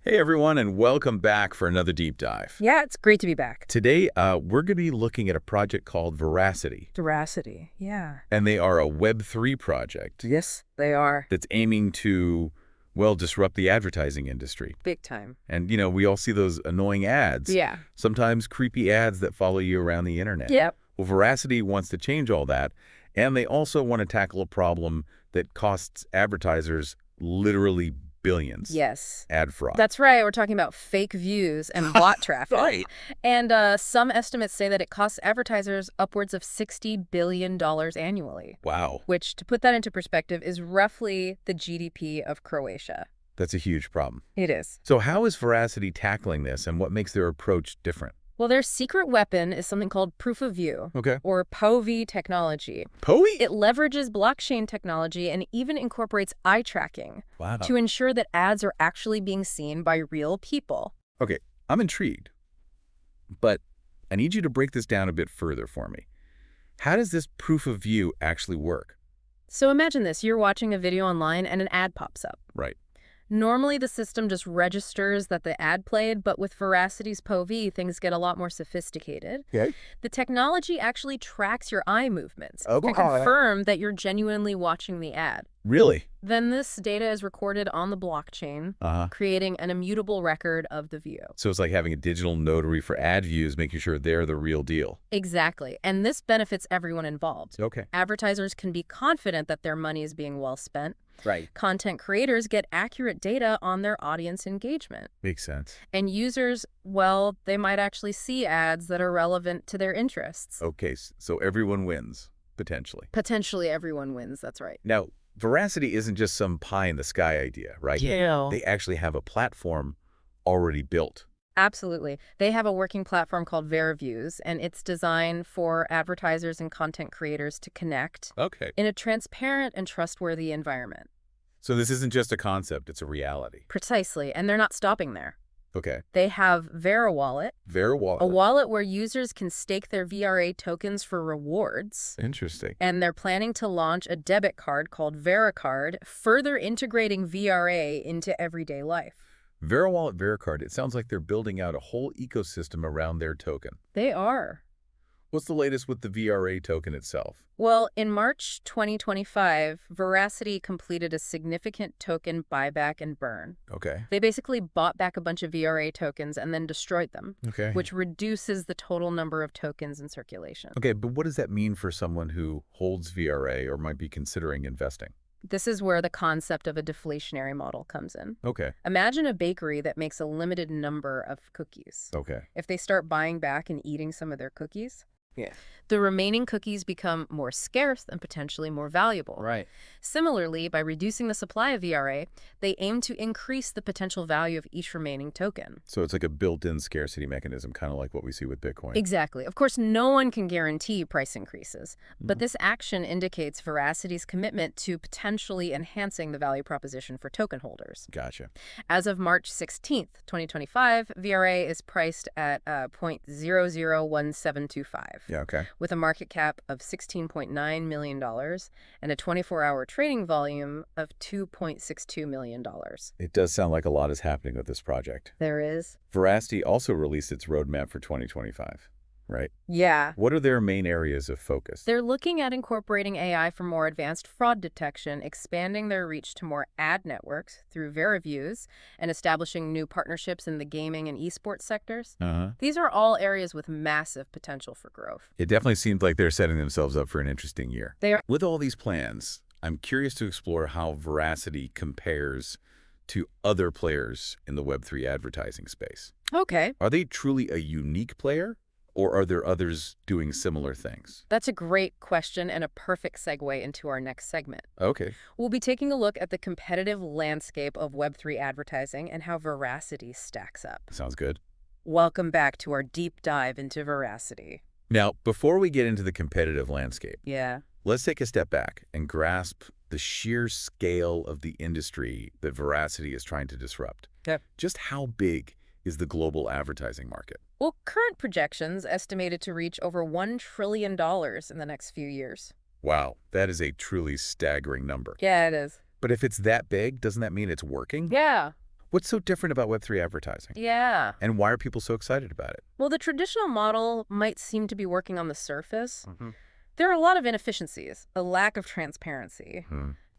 Hey everyone, and welcome back for another deep dive. Yeah, it's great to be back. Today, we're going to be looking at a project called Verasity, Veracity, yeah. and they are a Web3 project Yes, they are. that's aiming to, well, disrupt the advertising industry. Big time. And, we all see those annoying ads, Yeah. sometimes creepy ads that follow you around the internet. Yep. Well, Verasity wants to change all that, and they also want to tackle a problem that costs advertisers literally billions. Yes. Ad fraud. That's right. We're talking about fake views and bot traffic. Right. And some estimates say that it costs advertisers upwards of $60 billion annually. Wow. Which, to put that into perspective, is roughly the GDP of Croatia. That's a huge problem. It is. So how is Verasity tackling this, and what makes their approach different? Well, their secret weapon is something called proof of view, Okay. or POV technology. POV? It leverages blockchain technology and even incorporates eye tracking Wow. to ensure that ads are actually being seen by real people. Okay, I'm intrigued, but I need you to break this down a bit further for me. How does this proof of view actually work? So imagine this. You're watching a video online and an ad pops up. Right. Normally, the system just registers that the ad played, but with Veracity's POV, things get a lot more sophisticated. Okay. The technology actually tracks your eye movements Okay. to confirm that you're genuinely watching the ad. Really? Then this data is recorded on the blockchain, creating an immutable record of the view. So it's like having a digital notary for ad views, making sure they're the real deal. Exactly. And this benefits everyone involved. Okay. Advertisers can be confident that their money is being well spent. Right. Content creators get accurate data on their audience engagement. Makes sense. And users, well, they might actually see ads that are relevant to their interests. Okay, so everyone wins, potentially. Potentially everyone wins, that's right. Now, Veracity isn't just some pie-in-the-sky idea, right? Yeah. They actually have a platform already built. Absolutely. They have a working platform called Veraviews, and it's designed for advertisers and content creators to connect in a transparent and trustworthy environment. So this isn't just a concept, it's a reality. Precisely, and they're not stopping there. Okay. They have VeraWallet, VeraWallet. a wallet where users can stake their VRA tokens for rewards. Interesting. And they're planning to launch a debit card called VeraCard, further integrating VRA into everyday life. VeraWallet, VeraCard, it sounds like they're building out a whole ecosystem around their token. They are. What's the latest with the VRA token itself? Well, in March 2025, Veracity completed a significant token buyback and burn. Okay. They basically bought back a bunch of VRA tokens and then destroyed them, Okay. which reduces the total number of tokens in circulation. Okay, but what does that mean for someone who holds VRA or might be considering investing? This is where the concept of a deflationary model comes in. Okay. Imagine a bakery that makes a limited number of cookies. Okay. If they start buying back and eating some of their cookies, the remaining cookies become more scarce and potentially more valuable. Right. Similarly, by reducing the supply of VRA, they aim to increase the potential value of each remaining token. So it's like a built-in scarcity mechanism, kind of like what we see with Bitcoin. Exactly. Of course, no one can guarantee price increases, but this action indicates Veracity's commitment to potentially enhancing the value proposition for token holders. Gotcha. As of March 16th, 2025, VRA is priced at 0.001725. Yeah, okay. With a market cap of $16.9 million and a 24-hour trading volume of $2.62 million. It does sound like a lot is happening with this project. There is. Veracity also released its roadmap for 2025, right? Yeah. What are their main areas of focus? They're looking at incorporating AI for more advanced fraud detection, expanding their reach to more ad networks through Veraviews, and establishing new partnerships in the gaming and esports sectors. These are all areas with massive potential for growth. It definitely seems like they're setting themselves up for an interesting year. They are. With all these plans, I'm curious to explore how Veracity compares to other players in the Web3 advertising space. Okay. Are they truly a unique player, or are there others doing similar things? That's a great question and a perfect segue into our next segment. Okay. We'll be taking a look at the competitive landscape of Web3 advertising and how Veracity stacks up. Sounds good. Welcome back to our deep dive into Veracity. Now, before we get into the competitive landscape, let's take a step back and grasp the sheer scale of the industry that Veracity is trying to disrupt. Just how big is the global advertising market? Well, current projections estimated to reach over $1 trillion in the next few years. Wow, that is a truly staggering number. Yeah, it is. But if it's that big, doesn't that mean it's working? Yeah. What's so different about Web3 advertising? Yeah. And why are people so excited about it? Well, the traditional model might seem to be working on the surface. There are a lot of inefficiencies, a lack of transparency.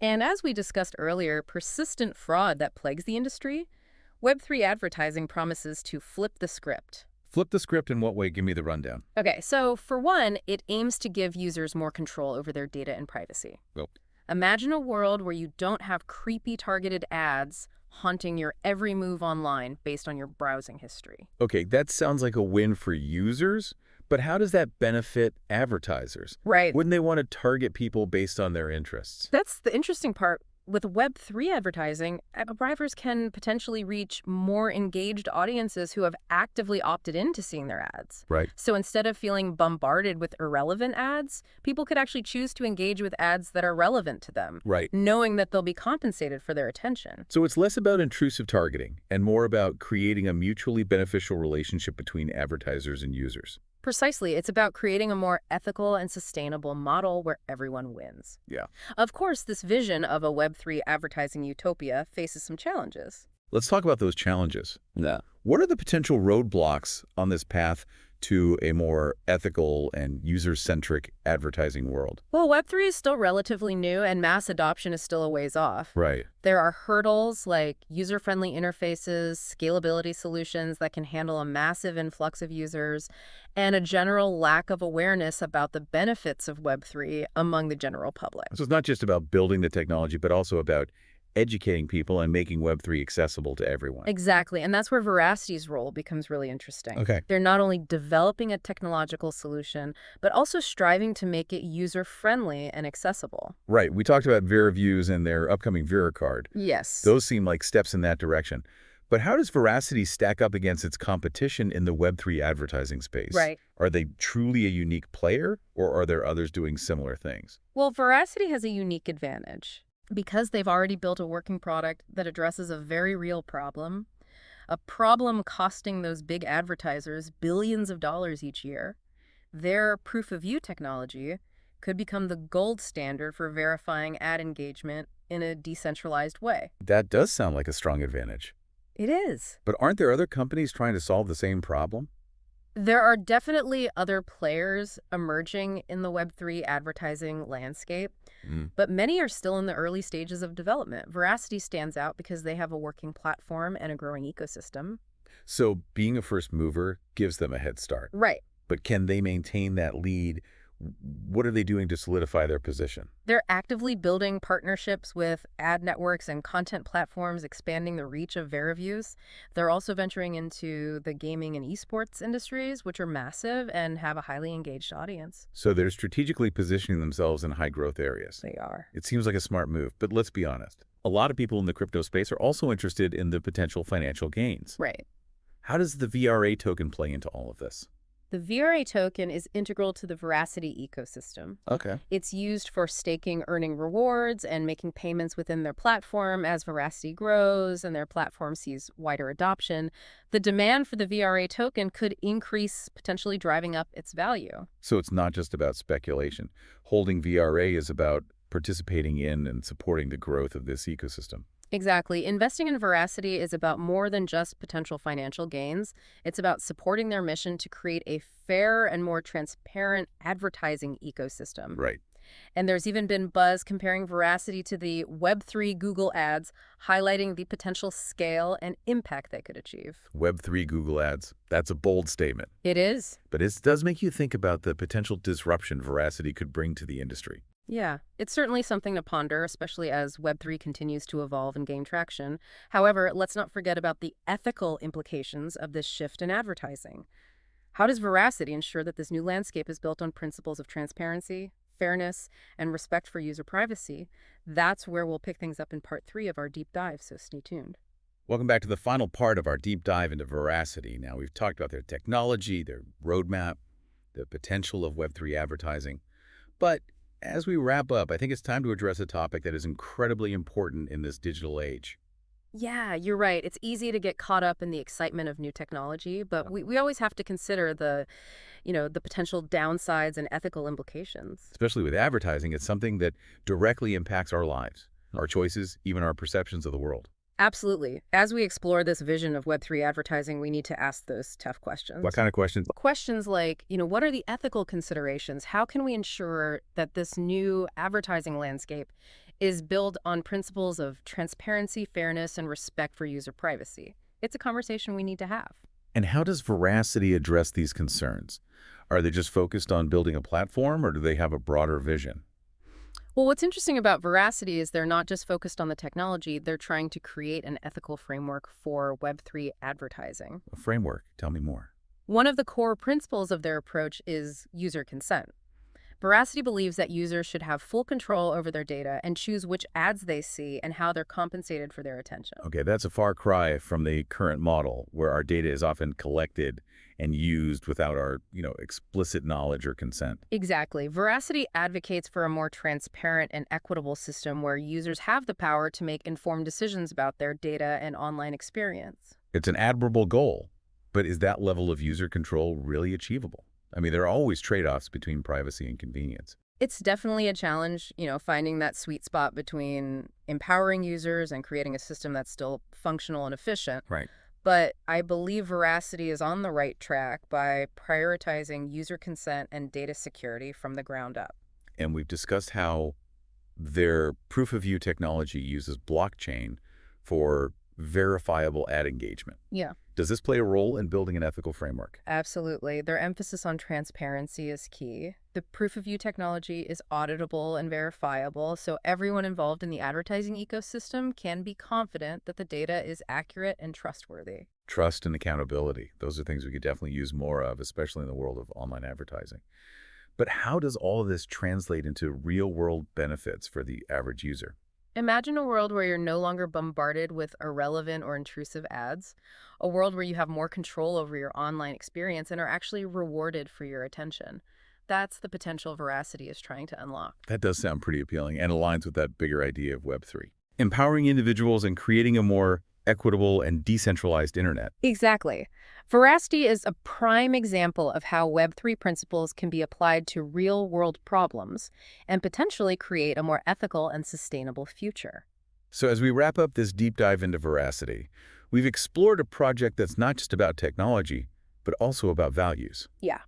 And as we discussed earlier, persistent fraud that plagues the industry. Web3 advertising promises to flip the script. Flip the script in what way? Give me the rundown. Okay, so for one, it aims to give users more control over their data and privacy. Well, Imagine a world where you don't have creepy targeted ads haunting your every move online based on your browsing history. okay, that sounds like a win for users, but how does that benefit advertisers? Right. Wouldn't they want to target people based on their interests? That's the interesting part. With Web3 advertising, advertisers can potentially reach more engaged audiences who have actively opted into seeing their ads. Right. So instead of feeling bombarded with irrelevant ads, people could actually choose to engage with ads that are relevant to them, Right. knowing that they'll be compensated for their attention. So it's less about intrusive targeting and more about creating a mutually beneficial relationship between advertisers and users. Precisely. It's about creating a more ethical and sustainable model where everyone wins. Yeah. Of course, this vision of a Web3 advertising utopia faces some challenges. Let's talk about those challenges. Yeah. What are the potential roadblocks on this path to a more ethical and user-centric advertising world? Well, Web3 is still relatively new and mass adoption is still a ways off. Right. There are hurdles like user-friendly interfaces, scalability solutions that can handle a massive influx of users, and a general lack of awareness about the benefits of Web3 among the general public. So it's not just about building the technology, but also about educating people and making Web3 accessible to everyone. Exactly, and that's where Veracity's role becomes really interesting. Okay. They're not only developing a technological solution, but also striving to make it user-friendly and accessible. Right. We talked about Vera Views and their upcoming Vera card. Yes. Those seem like steps in that direction. But how does Verasity stack up against its competition in the Web3 advertising space? Right. Are they truly a unique player, or are there others doing similar things? Well, Veracity has a unique advantage. Because they've already built a working product that addresses a very real problem, a problem costing those big advertisers billions of dollars each year, their proof-of-view technology could become the gold standard for verifying ad engagement in a decentralized way. That does sound like a strong advantage. It is. But aren't there other companies trying to solve the same problem? There are definitely other players emerging in the Web3 advertising landscape, but many are still in the early stages of development. Veracity stands out because they have a working platform and a growing ecosystem. So being a first mover gives them a head start. Right. But can they maintain that lead? What are they doing to solidify their position? They're actively building partnerships with ad networks and content platforms, expanding the reach of Veraviews. They're also venturing into the gaming and esports industries, which are massive and have a highly engaged audience. So they're strategically positioning themselves in high-growth areas. They are. It seems like a smart move, but let's be honest. A lot of people in the crypto space are also interested in the potential financial gains. Right. How does the VRA token play into all of this? The VRA token is integral to the Veracity ecosystem. Okay. It's used for staking earning rewards and making payments within their platform as Veracity grows and their platform sees wider adoption. The demand for the VRA token could increase, potentially driving up its value. So it's not just about speculation. Holding VRA is about participating in and supporting the growth of this ecosystem. Exactly. Investing in Veracity is about more than just potential financial gains. It's about supporting their mission to create a fair and more transparent advertising ecosystem. Right. And there's even been buzz comparing Veracity to the Web3 Google ads, highlighting the potential scale and impact they could achieve. Web3 Google ads. That's a bold statement. It is. But it does make you think about the potential disruption Veracity could bring to the industry. Yeah, it's certainly something to ponder, especially as Web3 continues to evolve and gain traction. However, let's not forget about the ethical implications of this shift in advertising. How does Veracity ensure that this new landscape is built on principles of transparency, fairness, and respect for user privacy? That's where we'll pick things up in part 3 of our deep dive, so stay tuned. Welcome back to the final part of our deep dive into Veracity. Now, we've talked about their technology, their roadmap, the potential of Web3 advertising. But as we wrap up, I think it's time to address a topic that is incredibly important in this digital age. Yeah, you're right. It's easy to get caught up in the excitement of new technology, but we always have to consider the potential downsides and ethical implications. Especially with advertising, it's something that directly impacts our lives, our choices, even our perceptions of the world. Absolutely. As we explore this vision of Web3 advertising, we need to ask those tough questions. What kind of questions? Questions like, what are the ethical considerations? How can we ensure that this new advertising landscape is built on principles of transparency, fairness, and respect for user privacy? It's a conversation we need to have. And how does Verasity address these concerns? Are they just focused on building a platform, or do they have a broader vision? Well, what's interesting about Verasity is they're not just focused on the technology, they're trying to create an ethical framework for Web3 advertising. A framework? Tell me more. One of the core principles of their approach is user consent. Verasity believes that users should have full control over their data and choose which ads they see and how they're compensated for their attention. Okay, that's a far cry from the current model, where our data is often collected and used without our, explicit knowledge or consent. Exactly. Verasity advocates for a more transparent and equitable system where users have the power to make informed decisions about their data and online experience. It's an admirable goal, but is that level of user control really achievable? I mean, there are always trade-offs between privacy and convenience. It's definitely a challenge, finding that sweet spot between empowering users and creating a system that's still functional and efficient. Right. But I believe Verasity is on the right track by prioritizing user consent and data security from the ground up. And we've discussed how their proof-of-view technology uses blockchain for verifiable ad engagement. Yeah. Does this play a role in building an ethical framework? Absolutely. Their emphasis on transparency is key. The proof-of-view technology is auditable and verifiable, so everyone involved in the advertising ecosystem can be confident that the data is accurate and trustworthy. Trust and accountability. Those are things we could definitely use more of, especially in the world of online advertising. But how does all of this translate into real-world benefits for the average user? Imagine a world where you're no longer bombarded with irrelevant or intrusive ads, a world where you have more control over your online experience and are actually rewarded for your attention. That's the potential Verasity is trying to unlock. That does sound pretty appealing and aligns with that bigger idea of Web3. Empowering individuals and creating a more equitable and decentralized internet. Exactly. Verasity is a prime example of how Web3 principles can be applied to real-world problems and potentially create a more ethical and sustainable future. So as we wrap up this deep dive into Verasity, we've explored a project that's not just about technology, but also about values. Yeah.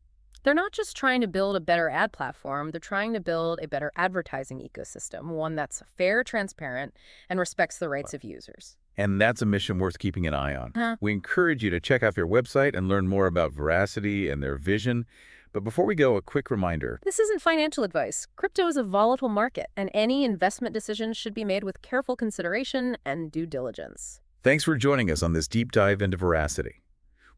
They're not just trying to build a better ad platform, they're trying to build a better advertising ecosystem, one that's fair, transparent, and respects the rights of users. And that's a mission worth keeping an eye on. We encourage you to check out their website and learn more about Verasity and their vision. But before we go, a quick reminder. This isn't financial advice. Crypto is a volatile market, and any investment decisions should be made with careful consideration and due diligence. Thanks for joining us on this deep dive into Verasity.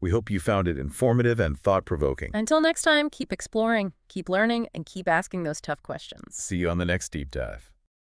We hope you found it informative and thought-provoking. Until next time, keep exploring, keep learning, and keep asking those tough questions. See you on the next deep dive.